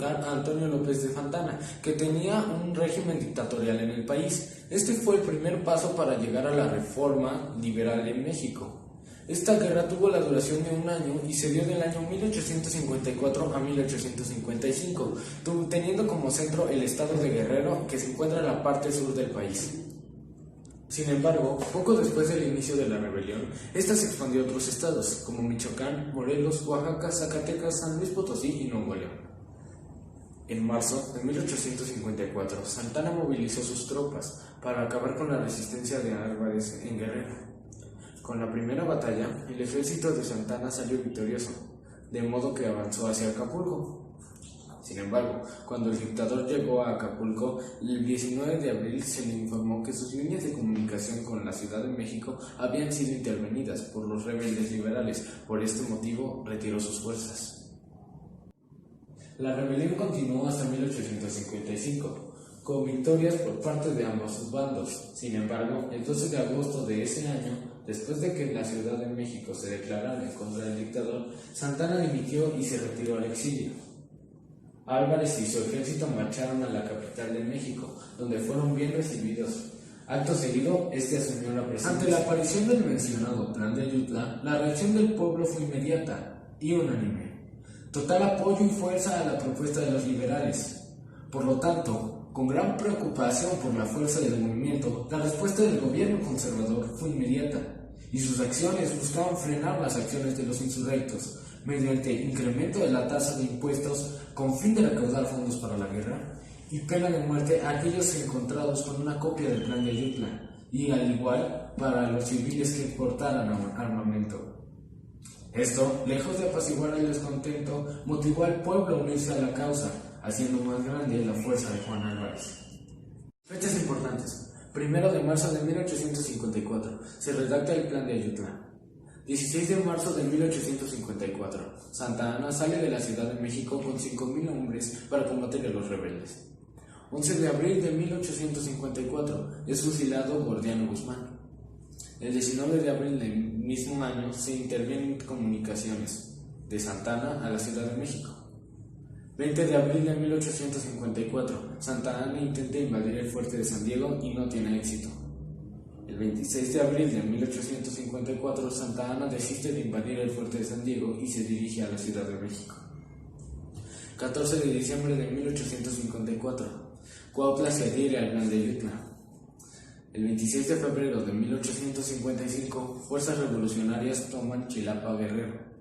derrocar a Antonio López de Santana, que tenía un régimen dictatorial en el país. Este fue el primer paso para llegar a la reforma liberal en México. Esta guerra tuvo la duración de un año y se dio del año 1854 a 1855, teniendo como centro el estado de Guerrero, que se encuentra en la parte sur del país. Sin embargo, poco después del inicio de la rebelión, esta se expandió a otros estados, como Michoacán, Morelos, Oaxaca, Zacatecas, San Luis Potosí y Nuevo León. En marzo de 1854, Santana movilizó sus tropas para acabar con la resistencia de Álvarez en Guerrero. Con la primera batalla, el ejército de Santana salió victorioso, de modo que avanzó hacia Acapulco. Sin embargo, cuando el dictador llegó a Acapulco, el 19 de abril se le informó que sus líneas de comunicación con la Ciudad de México habían sido intervenidas por los rebeldes liberales. Por este motivo, retiró sus fuerzas. La rebelión continuó hasta 1855, con victorias por parte de ambos bandos. Sin embargo, el 12 de agosto de ese año, después de que en la Ciudad de México se declarara en contra del dictador, Santana dimitió y se retiró al exilio. Álvarez y su ejército marcharon a la capital de México, donde fueron bien recibidos. Acto seguido, este asumió la presidencia. Ante la aparición del mencionado Plan de Ayutla, la reacción del pueblo fue inmediata y unánime. Total apoyo y fuerza a la propuesta de los liberales. Por lo tanto, con gran preocupación por la fuerza del movimiento, la respuesta del gobierno conservador fue inmediata, y sus acciones buscaban frenar las acciones de los insurrectos mediante incremento de la tasa de impuestos con fin de recaudar fondos para la guerra y pena de muerte a aquellos encontrados con una copia del Plan de Ayutla, y al igual para los civiles que exportaran armamento. Esto, lejos de apaciguar el descontento, motivó al pueblo a unirse a la causa, haciendo más grande la fuerza de Juan Álvarez. Fechas importantes. 1 de marzo de 1854 se redacta el Plan de Ayutla. 16 de marzo de 1854, Santa Anna sale de la Ciudad de México con 5,000 hombres para combatir a los rebeldes. 11 de abril de 1854 es fusilado Gordiano Guzmán. El 19 de abril del mismo año se intervienen comunicaciones de Santa Anna a la Ciudad de México. 20 de abril de 1854, Santa Anna intenta invadir el fuerte de San Diego y no tiene éxito. El 26 de abril de 1854, Santa Anna desiste de invadir el fuerte de San Diego y se dirige a la Ciudad de México. 14 de diciembre de 1854, Cuautla se adhiere al Plan de Ayutla. El 26 de febrero de 1855, fuerzas revolucionarias toman Chilapa, Guerrero.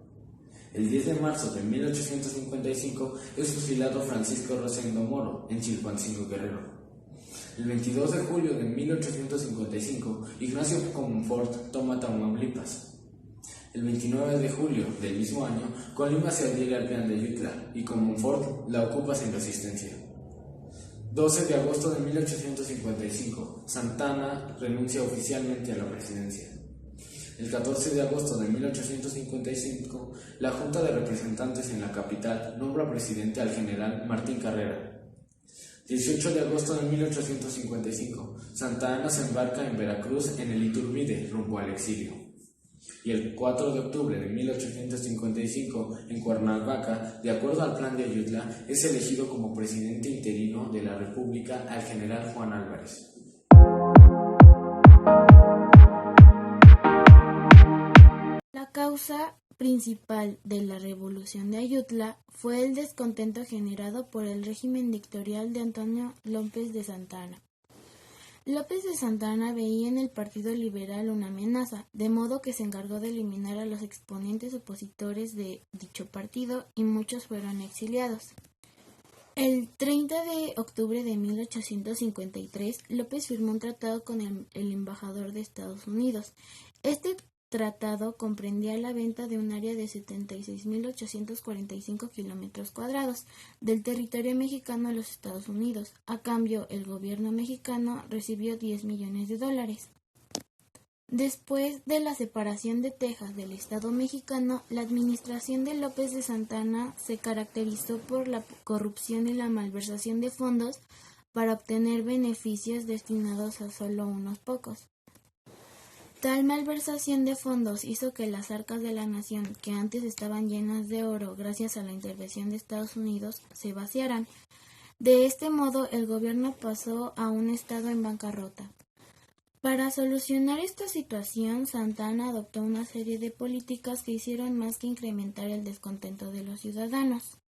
El 10 de marzo de 1855 es fusilado Francisco Rosendo Moro en Chilpancingo, Guerrero. El 22 de julio de 1855, Ignacio Comonfort toma Tamaulipas. El 29 de julio del mismo año, Colima se adhiere al Plan de Ayutla y Comonfort la ocupa sin resistencia. 12 de agosto de 1855, Santa Anna renuncia oficialmente a la presidencia. El 14 de agosto de 1855, la Junta de Representantes en la capital nombra presidente al general Martín Carrera. 18 de agosto de 1855, Santa Anna se embarca en Veracruz en el Iturbide rumbo al exilio. Y el 4 de octubre de 1855, en Cuernavaca, de acuerdo al Plan de Ayutla, es elegido como presidente interino de la República al general Juan Álvarez. La causa principal de la Revolución de Ayutla fue el descontento generado por el régimen dictatorial de Antonio López de Santa Anna. López de Santa Anna veía en el Partido Liberal una amenaza, de modo que se encargó de eliminar a los exponentes opositores de dicho partido y muchos fueron exiliados. El 30 de octubre de 1853, López firmó un tratado con el embajador de Estados Unidos. Este tratado comprendía la venta de un área de 76.845 kilómetros cuadrados del territorio mexicano a los Estados Unidos. A cambio, el gobierno mexicano recibió $10 millones. Después de la separación de Texas del Estado mexicano, la administración de López de Santa Anna se caracterizó por la corrupción y la malversación de fondos para obtener beneficios destinados a solo unos pocos. Tal malversación de fondos hizo que las arcas de la nación, que antes estaban llenas de oro gracias a la intervención de Estados Unidos, se vaciaran. De este modo, el gobierno pasó a un estado en bancarrota. Para solucionar esta situación, Santa Anna adoptó una serie de políticas que hicieron más que incrementar el descontento de los ciudadanos.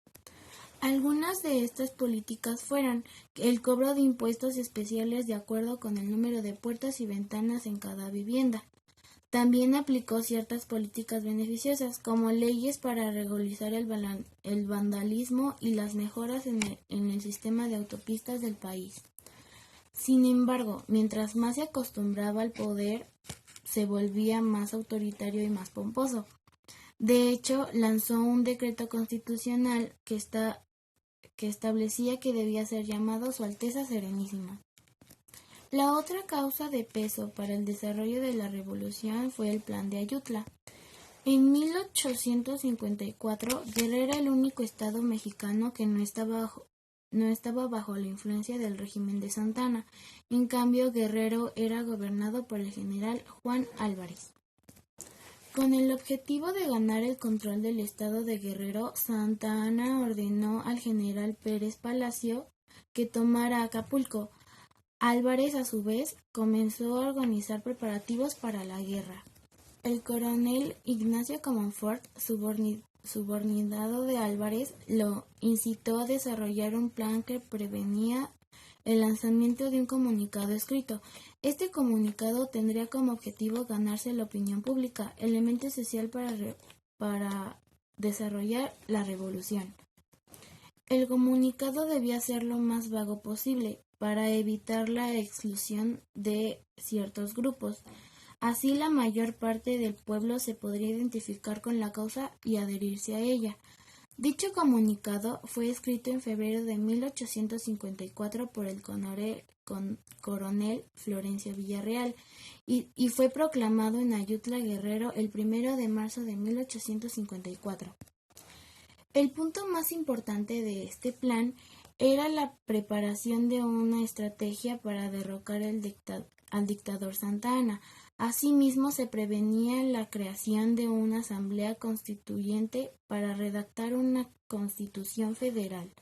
Algunas de estas políticas fueron el cobro de impuestos especiales de acuerdo con el número de puertas y ventanas en cada vivienda. También aplicó ciertas políticas beneficiosas, como leyes para regularizar el vandalismo y las mejoras en el sistema de autopistas del país. Sin embargo, mientras más se acostumbraba al poder, se volvía más autoritario y más pomposo. De hecho, lanzó un decreto constitucional que establecía que debía ser llamado Su Alteza Serenísima. La otra causa de peso para el desarrollo de la revolución fue el Plan de Ayutla. En 1854, Guerrero era el único estado mexicano que no estaba bajo la influencia del régimen de Santa Anna. En cambio, Guerrero era gobernado por el general Juan Álvarez. Con el objetivo de ganar el control del estado de Guerrero, Santa Anna ordenó al general Pérez Palacio que tomara Acapulco. Álvarez, a su vez, comenzó a organizar preparativos para la guerra. El coronel Ignacio Comonfort, subordinado de Álvarez, lo incitó a desarrollar un plan que prevenía el lanzamiento de un comunicado escrito. Este comunicado tendría como objetivo ganarse la opinión pública, elemento esencial para desarrollar la revolución. El comunicado debía ser lo más vago posible, para evitar la exclusión de ciertos grupos. Así la mayor parte del pueblo se podría identificar con la causa y adherirse a ella. Dicho comunicado fue escrito en febrero de 1854 por el coronel Florencio Villarreal y fue proclamado en Ayutla, Guerrero, el 1 de marzo de 1854. El punto más importante de este plan era la preparación de una estrategia para derrocar al dictador Santa Anna. Asimismo, se prevenía la creación de una asamblea constituyente para redactar una constitución federal.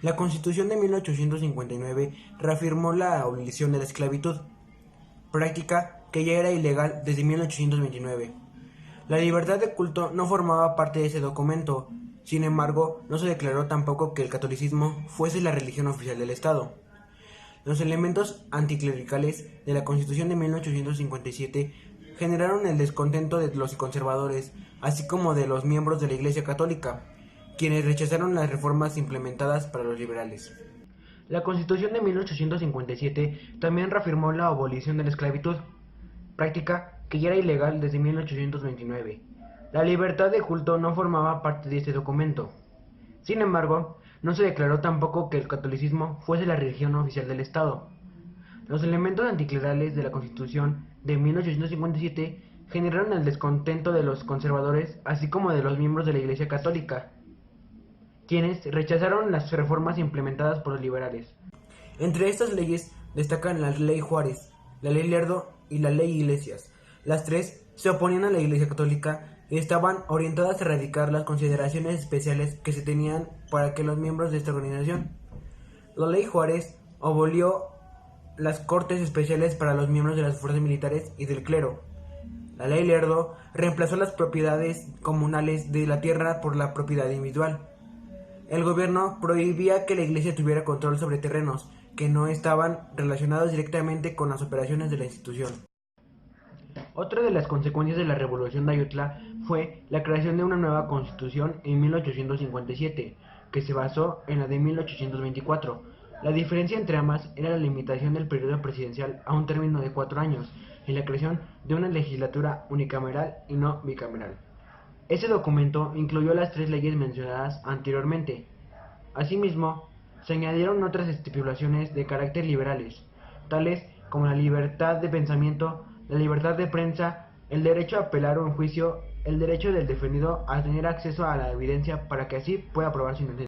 La Constitución de 1859 reafirmó la abolición de la esclavitud, práctica que ya era ilegal desde 1829. La libertad de culto no formaba parte de ese documento. Sin embargo, no se declaró tampoco que el catolicismo fuese la religión oficial del Estado. Los elementos anticlericales de la Constitución de 1857 generaron el descontento de los conservadores, así como de los miembros de la Iglesia Católica, quienes rechazaron las reformas implementadas para los liberales. La Constitución de 1857 también reafirmó la abolición de la esclavitud, práctica que ya era ilegal desde 1829. La libertad de culto no formaba parte de este documento. Sin embargo, no se declaró tampoco que el catolicismo fuese la religión oficial del Estado. Los elementos anticlerales de la Constitución de 1857 generaron el descontento de los conservadores, así como de los miembros de la Iglesia Católica, quienes rechazaron las reformas implementadas por los liberales. Entre estas leyes destacan la Ley Juárez, la Ley Lerdo y la Ley Iglesias. Las tres se oponían a la Iglesia Católica y estaban orientadas a erradicar las consideraciones especiales que se tenían para que los miembros de esta organización. La Ley Juárez abolió las cortes especiales para los miembros de las fuerzas militares y del clero. La Ley Lerdo reemplazó las propiedades comunales de la tierra por la propiedad individual. El gobierno prohibía que la Iglesia tuviera control sobre terrenos que no estaban relacionados directamente con las operaciones de la institución. Otra de las consecuencias de la Revolución de Ayutla fue la creación de una nueva constitución en 1857, que se basó en la de 1824. La diferencia entre ambas era la limitación del periodo presidencial a un término de 4 años y la creación de una legislatura unicameral y no bicameral. Ese documento incluyó las 3 leyes mencionadas anteriormente. Asimismo, se añadieron otras estipulaciones de carácter liberales, tales como la libertad de pensamiento, la libertad de prensa, el derecho a apelar un juicio, el derecho del defendido a tener acceso a la evidencia para que así pueda probar su inocencia.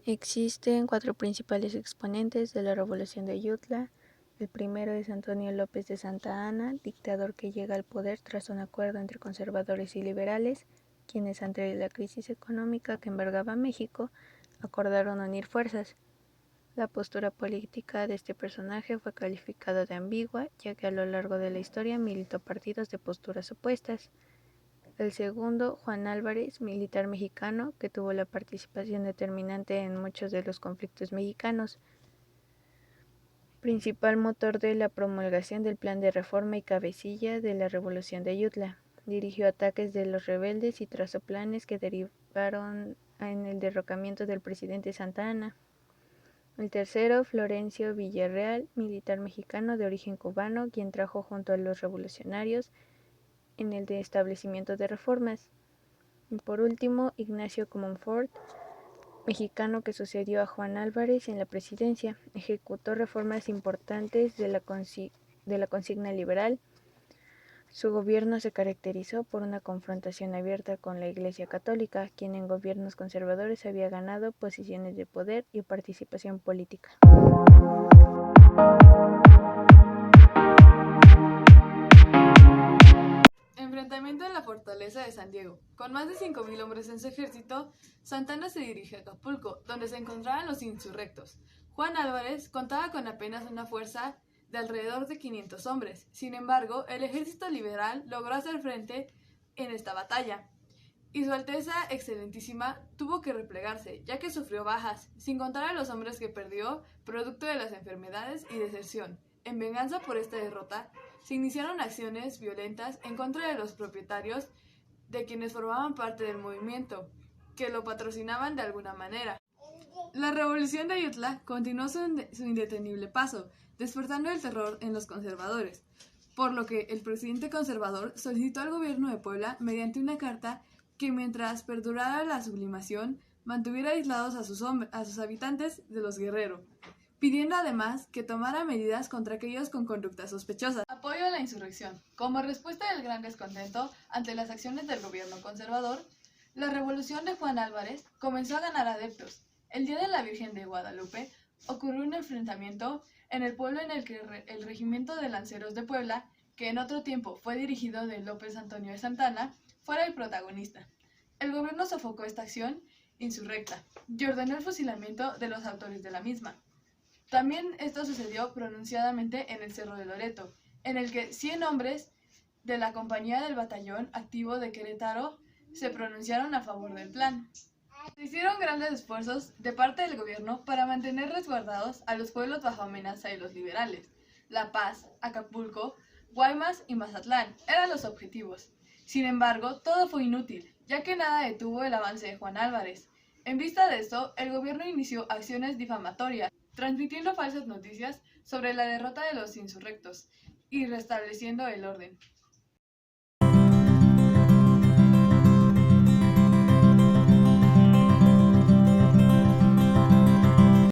Existen 4 principales exponentes de la Revolución de Ayutla. El primero es Antonio López de Santa Anna, dictador que llega al poder tras un acuerdo entre conservadores y liberales, quienes ante la crisis económica que embargaba a México, acordaron unir fuerzas. La postura política de este personaje fue calificada de ambigua, ya que a lo largo de la historia militó partidos de posturas opuestas. El segundo, Juan Álvarez, militar mexicano, que tuvo la participación determinante en muchos de los conflictos mexicanos. Principal motor de la promulgación del plan de reforma y cabecilla de la Revolución de Ayutla. Dirigió ataques de los rebeldes y trazó planes que derivaron en el derrocamiento del presidente Santa Anna. El tercero, Florencio Villarreal, militar mexicano de origen cubano, quien trajo junto a los revolucionarios en el establecimiento de reformas. Y por último, Ignacio Comonfort, mexicano que sucedió a Juan Álvarez en la presidencia, ejecutó reformas importantes de la consigna liberal. Su gobierno se caracterizó por una confrontación abierta con la Iglesia Católica, quien en gobiernos conservadores había ganado posiciones de poder y participación política. Enfrentamiento en la fortaleza de San Diego. Con más de 5,000 hombres en su ejército, Santa Anna se dirige a Acapulco, donde se encontraban los insurrectos. Juan Álvarez contaba con apenas una fuerza de alrededor de 500 hombres. Sin embargo, el ejército liberal logró hacer frente en esta batalla, y Su Alteza Excelentísima tuvo que replegarse, ya que sufrió bajas, sin contar a los hombres que perdió producto de las enfermedades y deserción. En venganza por esta derrota, se iniciaron acciones violentas en contra de los propietarios de quienes formaban parte del movimiento, que lo patrocinaban de alguna manera. La Revolución de Ayutla continuó su indetenible paso, despertando el terror en los conservadores, por lo que el presidente conservador solicitó al gobierno de Puebla, mediante una carta, que mientras perdurara la sublimación, mantuviera aislados a sus habitantes de los guerreros, pidiendo además que tomara medidas contra aquellos con conductas sospechosas. Apoyo a la insurrección. Como respuesta del gran descontento ante las acciones del gobierno conservador, la revolución de Juan Álvarez comenzó a ganar adeptos. El día de la Virgen de Guadalupe ocurrió un enfrentamiento en el pueblo en el que el regimiento de lanceros de Puebla, que en otro tiempo fue dirigido de López Antonio de Santa Anna, fuera el protagonista. El gobierno sofocó esta acción insurrecta y ordenó el fusilamiento de los autores de la misma. También esto sucedió pronunciadamente en el Cerro de Loreto, en el que 100 hombres de la compañía del batallón activo de Querétaro se pronunciaron a favor del plan. Se hicieron grandes esfuerzos de parte del gobierno para mantener resguardados a los pueblos bajo amenaza de los liberales. La Paz, Acapulco, Guaymas y Mazatlán eran los objetivos. Sin embargo, todo fue inútil, ya que nada detuvo el avance de Juan Álvarez. En vista de esto, el gobierno inició acciones difamatorias, transmitiendo falsas noticias sobre la derrota de los insurrectos y restableciendo el orden.